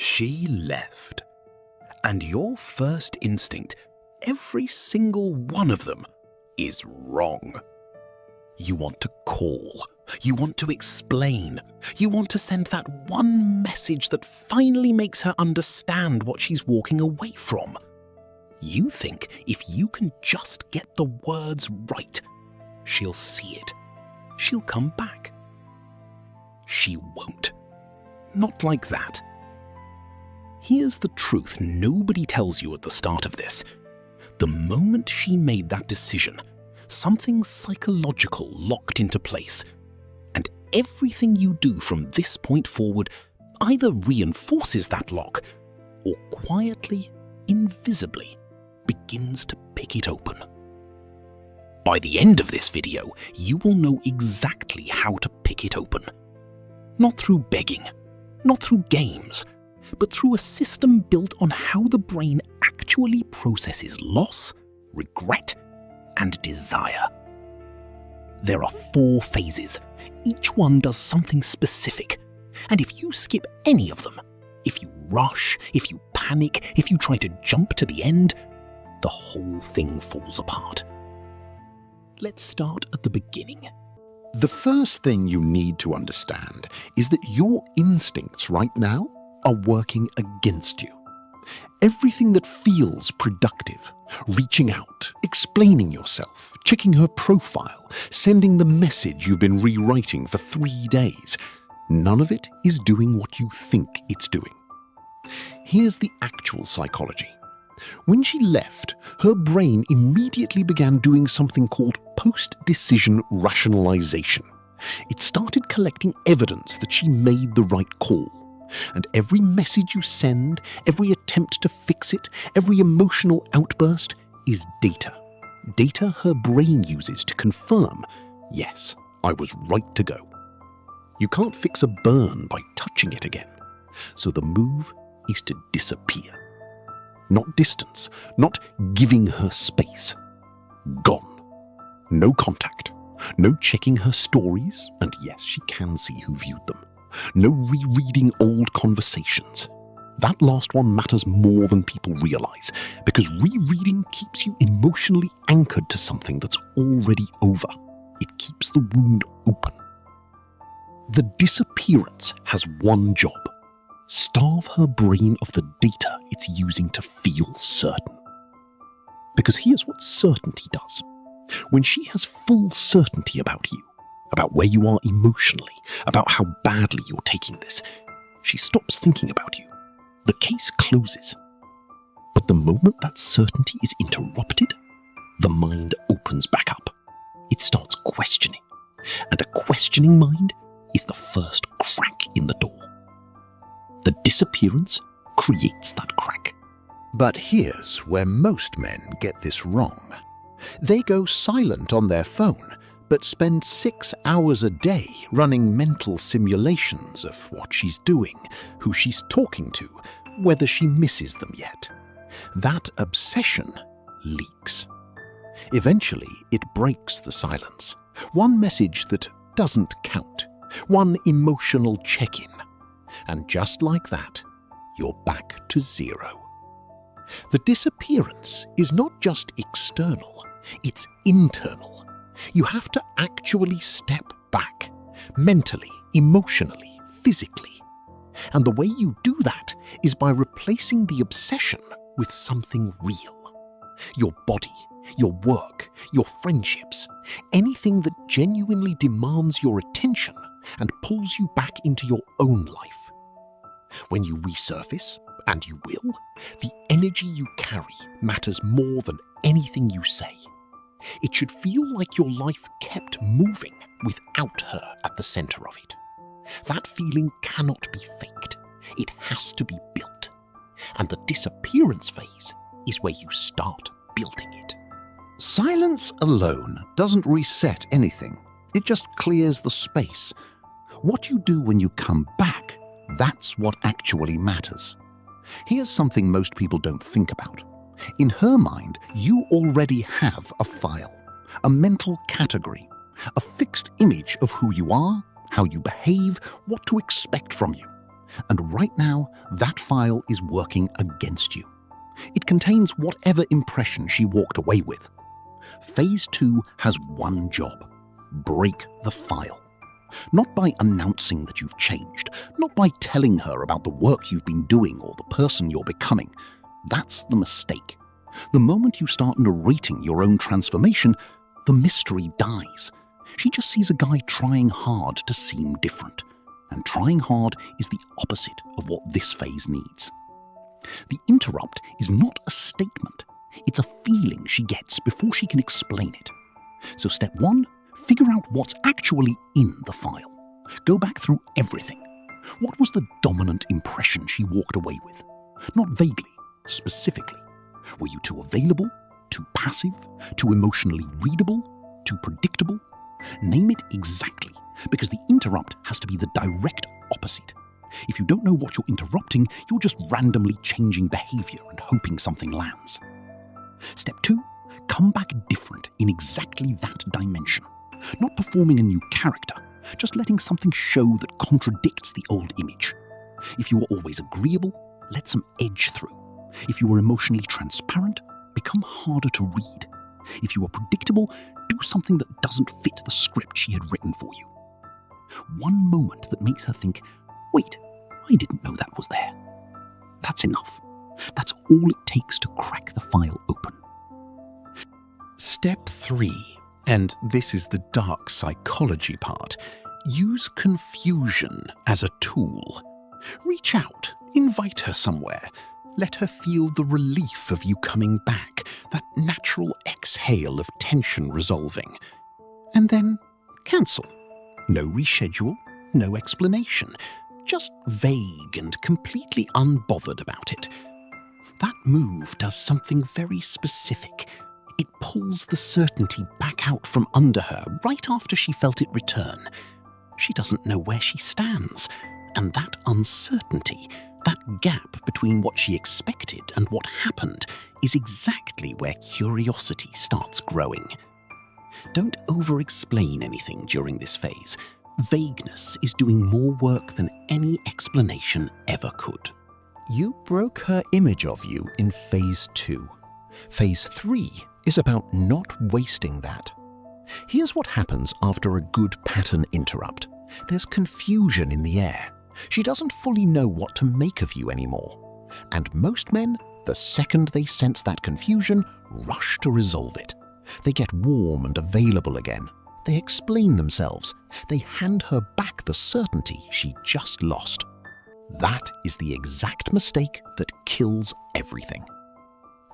She left. And your first instinct, every single one of them, is wrong. You want to call. You want to explain. You want to send that one message that finally makes her understand what she's walking away from. You think if you can just get the words right, she'll see it. She'll come back. She won't. Not like that. Here's the truth nobody tells you at the start of this. The moment she made that decision, something psychological locked into place. And everything you do from this point forward either reinforces that lock or quietly, invisibly, begins to pick it open. By the end of this video, you will know exactly how to pick it open. Not through begging, not through games, but through a system built on how the brain actually processes loss, regret, and desire. There are 4 phases. Each one does something specific. And if you skip any of them, if you rush, if you panic, if you try to jump to the end, the whole thing falls apart. Let's start at the beginning. The first thing you need to understand is that your instincts right now are working against you. Everything that feels productive, reaching out, explaining yourself, checking her profile, sending the message you've been rewriting for 3 days, none of it is doing what you think it's doing. Here's the actual psychology. When she left, her brain immediately began doing something called post-decision rationalization. It started collecting evidence that she made the right call. And every message you send, every attempt to fix it, every emotional outburst is data. Data her brain uses to confirm, yes, I was right to go. You can't fix a burn by touching it again. So the move is to disappear. Not distance, not giving her space. Gone. No contact. No checking her stories, and yes, she can see who viewed them. No rereading old conversations. That last one matters more than people realize, because rereading keeps you emotionally anchored to something that's already over. It keeps the wound open. The disappearance has one job. Starve her brain of the data it's using to feel certain. Because here's what certainty does. When she has full certainty about you, about where you are emotionally, about how badly you're taking this, she stops thinking about you. The case closes. But the moment that certainty is interrupted, the mind opens back up. It starts questioning. And a questioning mind is the first crack in the door. The disappearance creates that crack. But here's where most men get this wrong. They go silent on their phone, but spend 6 hours a day running mental simulations of what she's doing, who she's talking to, whether she misses them yet. That obsession leaks. Eventually, it breaks the silence. One message that doesn't count. One emotional check-in. And just like that, you're back to zero. The disappearance is not just external, it's internal. You have to actually step back, mentally, emotionally, physically. And the way you do that is by replacing the obsession with something real. Your body, your work, your friendships, anything that genuinely demands your attention and pulls you back into your own life. When you resurface, and you will, the energy you carry matters more than anything you say. It should feel like your life kept moving without her at the center of it. That feeling cannot be faked. It has to be built. And the disappearance phase is where you start building it. Silence alone doesn't reset anything. It just clears the space. What you do when you come back, that's what actually matters. Here's something most people don't think about. In her mind, you already have a file, a mental category, a fixed image of who you are, how you behave, what to expect from you. And right now, that file is working against you. It contains whatever impression she walked away with. Phase 2 has one job: break the file. Not by announcing that you've changed, not by telling her about the work you've been doing or the person you're becoming. That's the mistake. The moment you start narrating your own transformation, the mystery dies. She just sees a guy trying hard to seem different. And trying hard is the opposite of what this phase needs. The interrupt is not a statement. It's a feeling she gets before she can explain it. So step 1, figure out what's actually in the file. Go back through everything. What was the dominant impression she walked away with? Not vaguely, specifically. Were you too available? Too passive? Too emotionally readable? Too predictable? Name it exactly, because the interrupt has to be the direct opposite. If you don't know what you're interrupting, you're just randomly changing behavior and hoping something lands. Step 2, come back different in exactly that dimension. Not performing a new character, just letting something show that contradicts the old image. If you were always agreeable, let some edge through. If you were emotionally transparent, become harder to read. If you were predictable, do something that doesn't fit the script she had written for you. One moment that makes her think, wait, I didn't know that was there. That's enough. That's all it takes to crack the file open. Step 3, and this is the dark psychology part. Use confusion as a tool. Reach out, invite her somewhere. Let her feel the relief of you coming back, that natural exhale of tension resolving. And then cancel. No reschedule, no explanation. Just vague and completely unbothered about it. That move does something very specific. It pulls the certainty back out from under her right after she felt it return. She doesn't know where she stands, and that uncertainty, that gap between what she expected and what happened, is exactly where curiosity starts growing. Don't over-explain anything during this phase. Vagueness is doing more work than any explanation ever could. You broke her image of you in phase 2. Phase 3 is about not wasting that. Here's what happens after a good pattern interrupt. There's confusion in the air. She doesn't fully know what to make of you anymore. And most men, the second they sense that confusion, rush to resolve it. They get warm and available again. They explain themselves. They hand her back the certainty she just lost. That is the exact mistake that kills everything.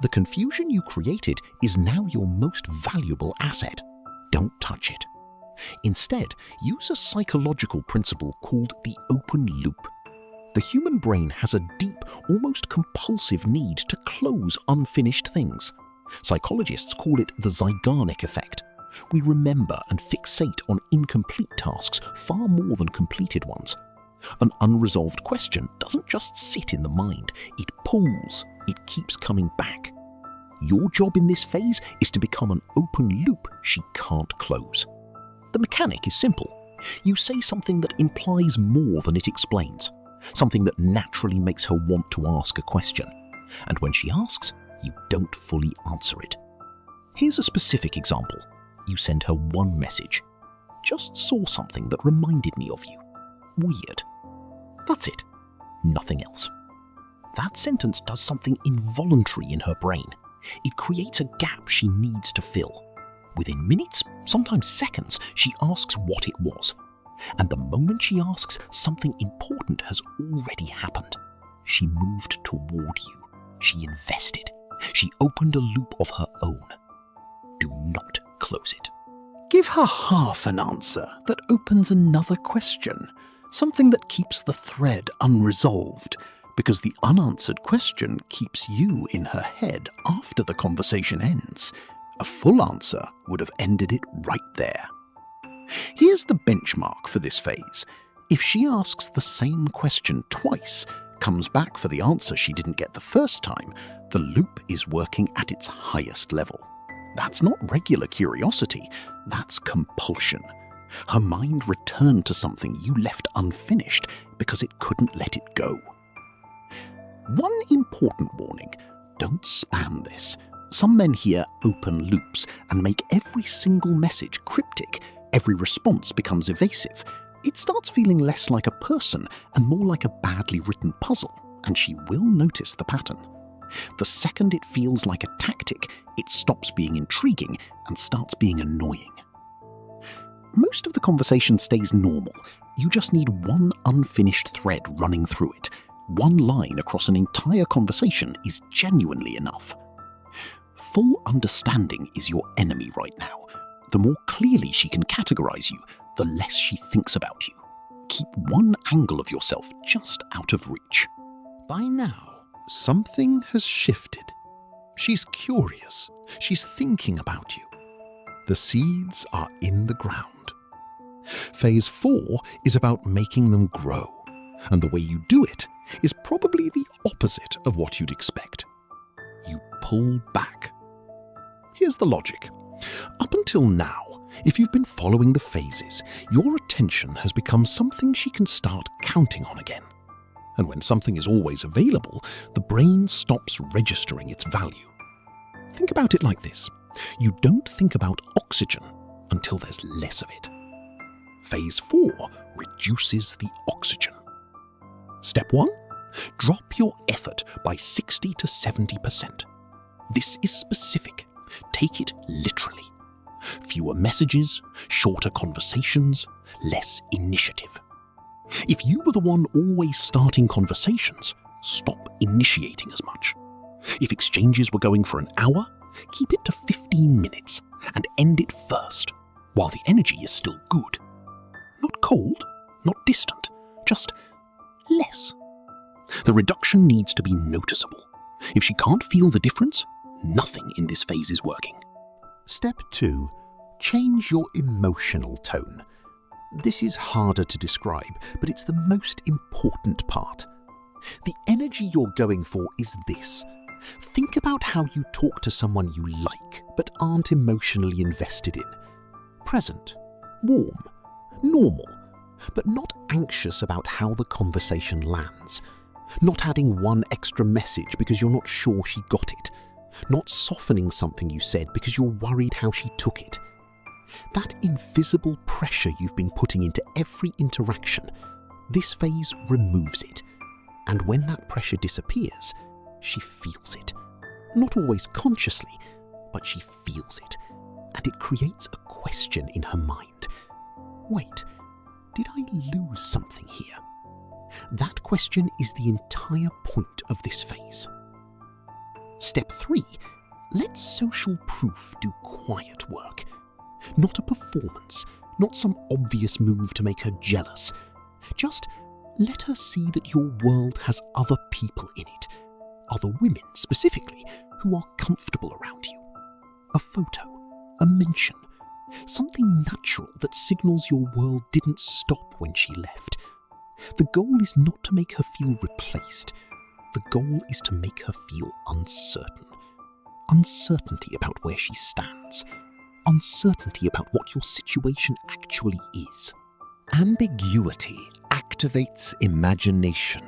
The confusion you created is now your most valuable asset. Don't touch it. Instead, use a psychological principle called the open loop. The human brain has a deep, almost compulsive need to close unfinished things. Psychologists call it the Zeigarnik effect. We remember and fixate on incomplete tasks far more than completed ones. An unresolved question doesn't just sit in the mind, it pulls, it keeps coming back. Your job in this phase is to become an open loop she can't close. The mechanic is simple. You say something that implies more than it explains, something that naturally makes her want to ask a question. And when she asks, you don't fully answer it. Here's a specific example. You send her one message. Just saw something that reminded me of you. Weird. That's it. Nothing else. That sentence does something involuntary in her brain. It creates a gap she needs to fill. Within minutes, sometimes seconds, she asks what it was. And the moment she asks, something important has already happened. She moved toward you. She invested. She opened a loop of her own. Do not close it. Give her half an answer that opens another question, something that keeps the thread unresolved, because the unanswered question keeps you in her head after the conversation ends. A full answer would have ended it right there. Here's the benchmark for this phase. If she asks the same question twice, comes back for the answer she didn't get the first time, the loop is working at its highest level. That's not regular curiosity, that's compulsion. Her mind returned to something you left unfinished because it couldn't let it go. One important warning: don't spam this. Some men here open loops and make every single message cryptic. Every response becomes evasive. It starts feeling less like a person and more like a badly written puzzle, and she will notice the pattern. The second it feels like a tactic, it stops being intriguing and starts being annoying. Most of the conversation stays normal. You just need one unfinished thread running through it. One line across an entire conversation is genuinely enough. Full understanding is your enemy right now. The more clearly she can categorize you, the less she thinks about you. Keep one angle of yourself just out of reach. By now, something has shifted. She's curious. She's thinking about you. The seeds are in the ground. Phase 4 is about making them grow, and the way you do it is probably the opposite of what you'd expect. You pull back. Here's the logic. Up until now, if you've been following the phases, your attention has become something she can start counting on again. And when something is always available, the brain stops registering its value. Think about it like this. You don't think about oxygen until there's less of it. Phase 4 reduces the oxygen. Step 1, drop your effort by 60 to 70%. This is specific. Take it literally. Fewer messages, shorter conversations, less initiative. If you were the one always starting conversations, stop initiating as much. If exchanges were going for an hour, keep it to 15 minutes and end it first, while the energy is still good. Not cold, not distant, just less. The reduction needs to be noticeable. If she can't feel the difference, nothing in this phase is working. Step 2. Change your emotional tone. This is harder to describe, but it's the most important part. The energy you're going for is this. Think about how you talk to someone you like, but aren't emotionally invested in. Present, warm, normal, but not anxious about how the conversation lands. Not adding one extra message because you're not sure she got it. Not softening something you said because you're worried how she took it. That invisible pressure you've been putting into every interaction, this phase removes it. And when that pressure disappears, she feels it. Not always consciously, but she feels it. And it creates a question in her mind. Wait, did I lose something here? That question is the entire point of this phase. Step 3. Let social proof do quiet work. Not a performance, not some obvious move to make her jealous. Just let her see that your world has other people in it. Other women, specifically, who are comfortable around you. A photo, a mention, something natural that signals your world didn't stop when she left. The goal is not to make her feel replaced. The goal is to make her feel uncertain. Uncertainty about where she stands. Uncertainty about what your situation actually is. Ambiguity activates imagination,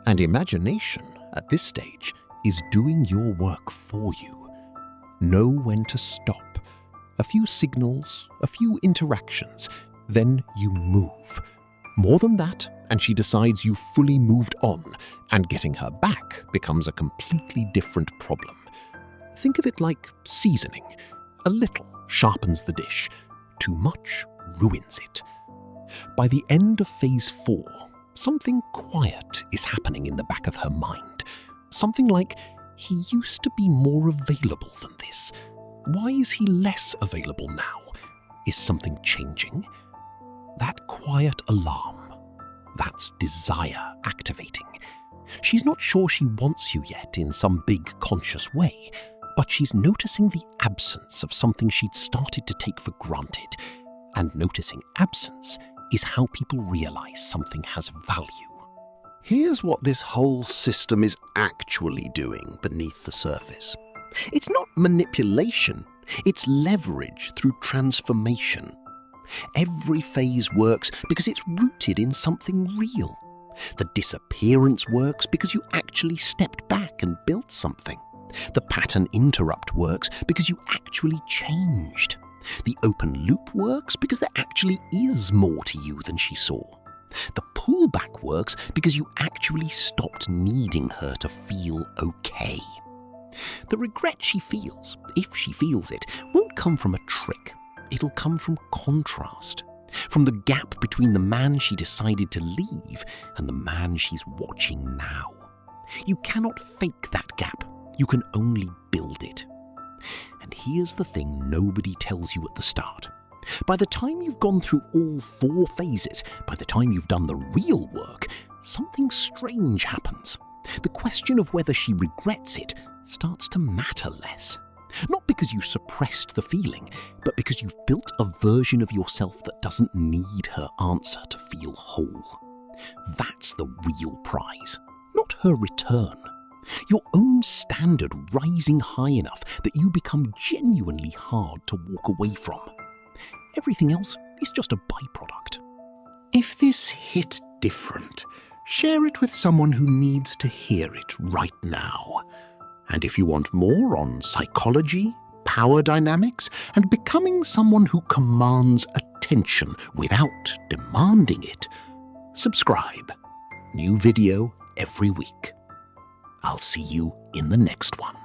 and imagination, at this stage, is doing your work for you. Know when to stop. A few signals, a few interactions, then you move. More than that, and she decides you've fully moved on, and getting her back becomes a completely different problem. Think of it like seasoning. A little sharpens the dish. Too much ruins it. By the end of phase 4, something quiet is happening in the back of her mind. Something like, he used to be more available than this. Why is he less available now? Is something changing? That quiet alarm. That's desire activating. She's not sure she wants you yet in some big conscious way, but she's noticing the absence of something she'd started to take for granted. And noticing absence is how people realize something has value. Here's what this whole system is actually doing beneath the surface. It's not manipulation, it's leverage through transformation. Every phase works because it's rooted in something real. The disappearance works because you actually stepped back and built something. The pattern interrupt works because you actually changed. The open loop works because there actually is more to you than she saw. The pullback works because you actually stopped needing her to feel okay. The regret she feels, if she feels it, won't come from a trick. It'll come from contrast. From the gap between the man she decided to leave and the man she's watching now. You cannot fake that gap. You can only build it. And here's the thing nobody tells you at the start. By the time you've gone through all 4 phases, by the time you've done the real work, something strange happens. The question of whether she regrets it starts to matter less. Not because you suppressed the feeling, but because you've built a version of yourself that doesn't need her answer to feel whole. That's the real prize, not her return. Your own standard rising high enough that you become genuinely hard to walk away from. Everything else is just a byproduct. If this hit different, share it with someone who needs to hear it right now. And if you want more on psychology, power dynamics, and becoming someone who commands attention without demanding it, subscribe. New video every week. I'll see you in the next one.